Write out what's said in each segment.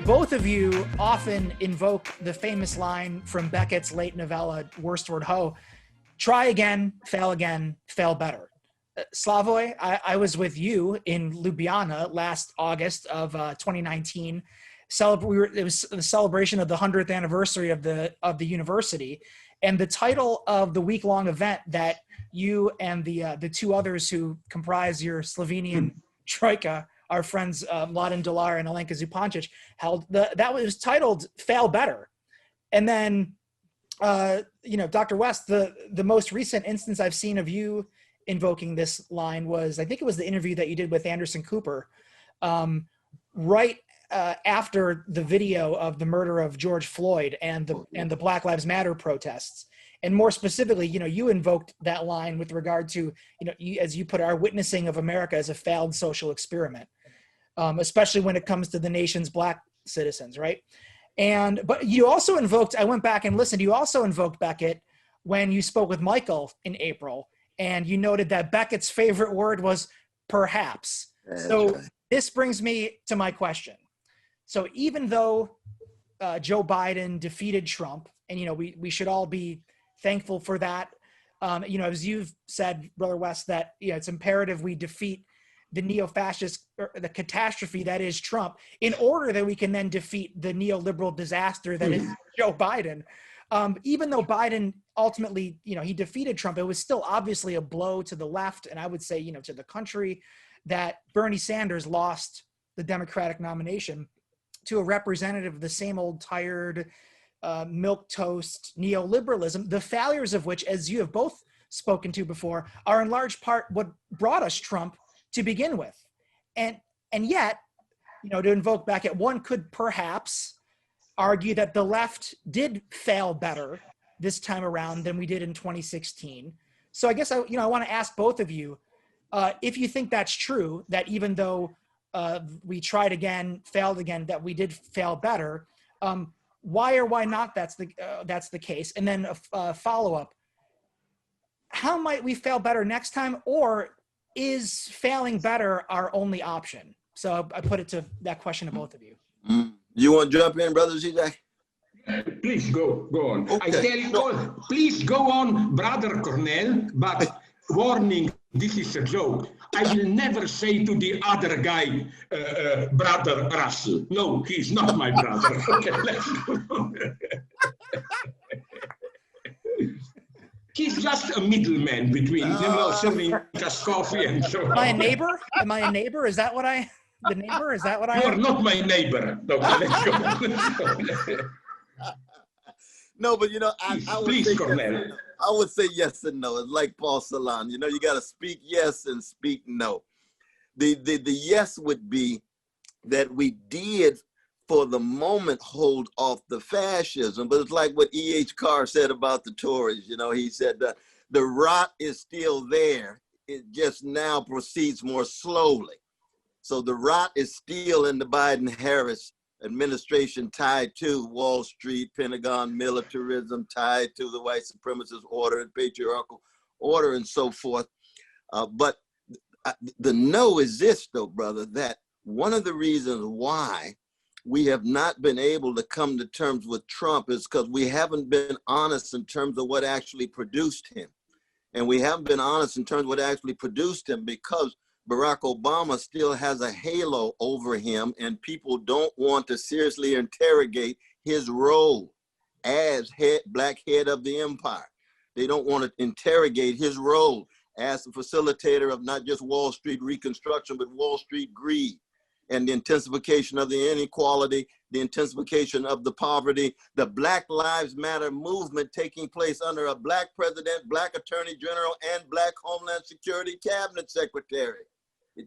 Both of you often invoke the famous line from Beckett's late novella, Worstward Ho, try again, fail better. Slavoj, I was with you in Ljubljana last August of 2019. It was the celebration of the 100th anniversary of the university, and the title of the week-long event that you and the two others who comprise your Slovenian troika, our friends Mladen Dolar and Alenka Zupancic, held, that was titled "Fail Better," and then Dr. West, the most recent instance I've seen of you invoking this line was, I think it was the interview that you did with Anderson Cooper, right after the video of the murder of George Floyd and the Black Lives Matter protests. And more specifically, you invoked that line with regard to, as you put it, our witnessing of America as a failed social experiment, especially when it comes to the nation's Black citizens, right? But you also invoked, I went back and listened, you also invoked Beckett when you spoke with Michael in April, and you noted that Beckett's favorite word was perhaps. So this brings me to my question. So even though Joe Biden defeated Trump, and we should all be thankful for that, as you've said, Brother West, that it's imperative we defeat the neo-fascist, or the catastrophe that is Trump, in order that we can then defeat the neoliberal disaster that is Joe Biden. Even though Biden ultimately, he defeated Trump, it was still obviously a blow to the left, and I would say, to the country, that Bernie Sanders lost the Democratic nomination to a representative of the same old tired, milquetoast neoliberalism, the failures of which, as you have both spoken to before, are in large part what brought us Trump to begin with. And yet, to invoke Beckett, one could perhaps argue that the left did fail better this time around than we did in 2016. So I guess I want to ask both of you if you think that's true, that even though we tried again, failed again, that we did fail better. Why or why not that's the case? And then a follow-up: how might we fail better next time, or is failing better our only option? So I put it to that question to both of you. You want to jump in, Brother Zizek? Please go on. Okay. I tell you all, please go on, Brother Cornel, but warning, this is a joke. I will never say to the other guy, Brother Russell. No, he's not my brother. Okay, let's go. He's just a middleman between, serving us coffee and so on. Am I a neighbor? Am I a neighbor? Is that what I... The neighbor? Is that what I... You are not my neighbor. Okay, let's go. No, but I would say yes and no. It's like Paul Celan. You got to speak yes and speak no. The yes would be that we did, for the moment, hold off the fascism. But it's like what E.H. Carr said about the Tories. He said that the rot is still there. It just now proceeds more slowly. So the rot is still in the Biden-Harris administration, tied to Wall Street, Pentagon militarism, tied to the white supremacist order and patriarchal order and so forth. But the no is this, though, brother, that one of the reasons why we have not been able to come to terms with Trump is because we haven't been honest in terms of what actually produced him. And we haven't been honest in terms of what actually produced him because Barack Obama still has a halo over him, and people don't want to seriously interrogate his role as black head of the empire. They don't want to interrogate his role as the facilitator of not just Wall Street reconstruction, but Wall Street greed and the intensification of the inequality, the intensification of the poverty, the Black Lives Matter movement taking place under a black president, black attorney general, and black Homeland Security cabinet secretary.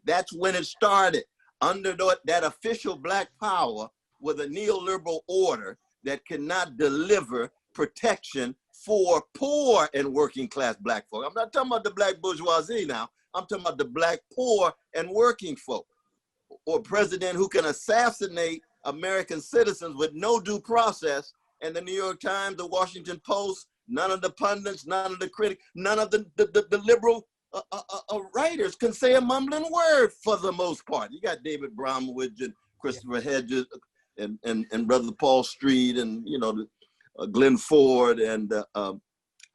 That's when it started, under that official black power with a neoliberal order that cannot deliver protection for poor and working class black folk. I'm not talking about the black bourgeoisie now. I'm talking about the black poor and working folk. Or a president who can assassinate American citizens with no due process. And the New York Times, the Washington Post, none of the pundits, none of the critics, none of the liberal writers can say a mumbling word for the most part. You got David Bromwich and Christopher Hedges, and Brother Paul Street, and Glenn Ford and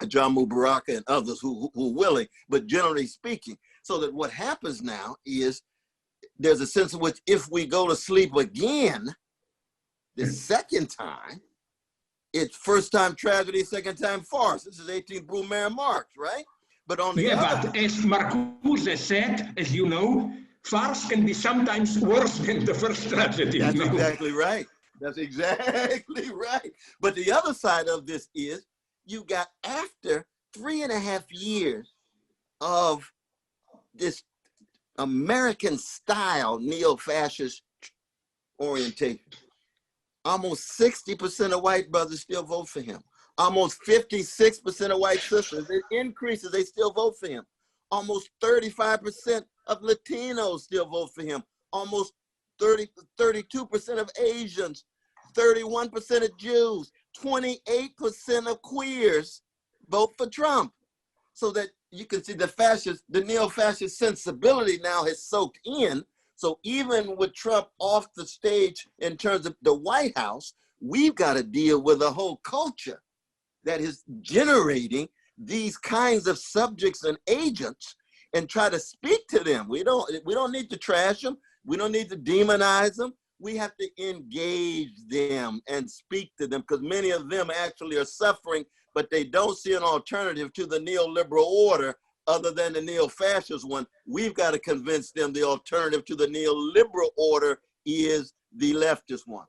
John Mubaraka and others who are willing, but generally speaking, so that what happens now is there's a sense in which if we go to sleep again, the second time, it's first time tragedy, second time farce. This is 18th Brumaire Marx, right? But on the other, but as Marcuse said, as you know, farce can be sometimes worse than the first tragedy. That's exactly right. That's exactly right. But the other side of this is you got, after 3.5 years of this American style neo-fascist orientation, almost 60% of white brothers still vote for him. Almost 56% of white sisters, it increases, they still vote for him. Almost 35% of Latinos still vote for him. Almost 32% of Asians, 31% of Jews, 28% of queers vote for Trump. So that you can see the neo-fascist sensibility now has soaked in. So even with Trump off the stage in terms of the White House, we've got to deal with a whole culture that is generating these kinds of subjects and agents and try to speak to them. We don't need to trash them. We don't need to demonize them. We have to engage them and speak to them, because many of them actually are suffering, but they don't see an alternative to the neoliberal order other than the neo-fascist one. We've got to convince them the alternative to the neoliberal order is the leftist one.